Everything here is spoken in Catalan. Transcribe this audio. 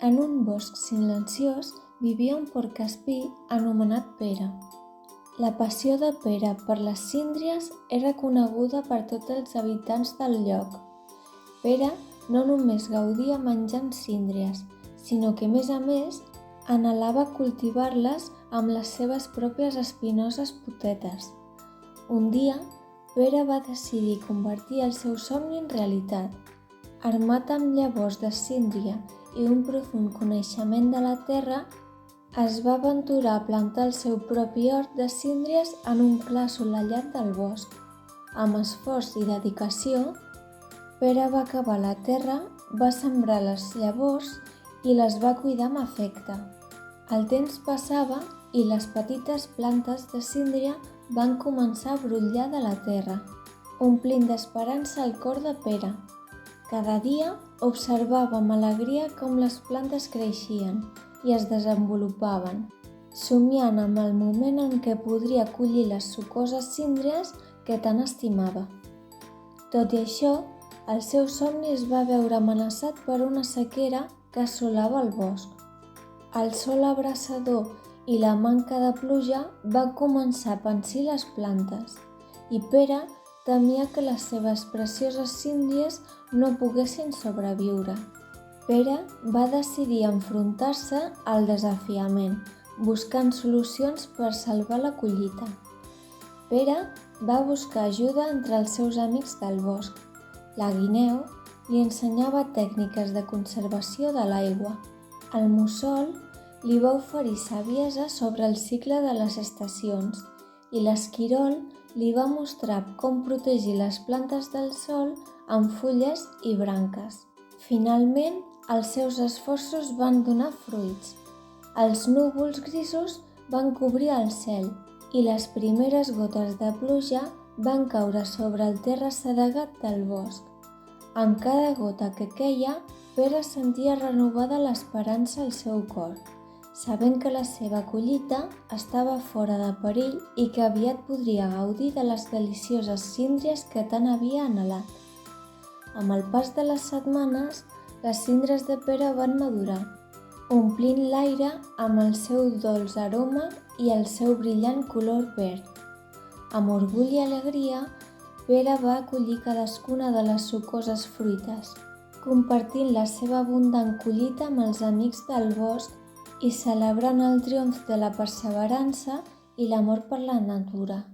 En un bosc silenciós vivia un porc espí anomenat Pere. La passió de Pere per les síndries era coneguda per tots els habitants del lloc. Pere no només gaudia menjant síndries, sinó que a més anhelava cultivar-les amb les seves pròpies espinoses potetes. Un dia, Pere va decidir convertir el seu somni en realitat. Armat amb llavors de síndria i un profund coneixement de la terra, es va aventurar a plantar el seu propi hort de síndries en un clar assolellat del bosc. Amb esforç i dedicació, Pere va cavar la terra, va sembrar les llavors i les va cuidar amb afecte. El temps passava i les petites plantes de síndria van començar a brollar de la terra, omplint d'esperança el cor de Pere. Cada dia observava amb alegria com les plantes creixien i es desenvolupaven, somiant amb el moment en què podria collir les sucoses síndries que tant estimava. Tot i això, el seu somni es va veure amenaçat per una sequera que assolava el bosc. El sol abrasador i la manca de pluja van començar a pansir les plantes i Pere temia que les seves precioses síndries no poguessin sobreviure. Pere va decidir enfrontar-se al desafiament, buscant solucions per salvar la collita. Pere va buscar ajuda entre els seus amics del bosc. La guineu li ensenyava tècniques de conservació de l'aigua. El mussol li va oferir saviesa sobre el cicle de les estacions i l'esquirol li va mostrar com protegir les plantes del sol amb fulles i branques. Finalment, els seus esforços van donar fruits. Els núvols grisos van cobrir el cel i les primeres gotes de pluja van caure sobre el terra assedegat del bosc. Amb cada gota que queia, Pere sentia renovada l'esperança al seu cor, sabent que la seva collita estava fora de perill i que aviat podria gaudir de les delicioses síndries que tant havia anhelat. Amb el pas de les setmanes, les síndries de Pere van madurar, omplint l'aire amb el seu dolç aroma i el seu brillant color verd. Amb orgull i alegria, Pere va acollir cadascuna de les sucoses fruites, compartint la seva abundant collita amb els amics del bosc i celebrant el triomf de la perseverança i l'amor per la natura.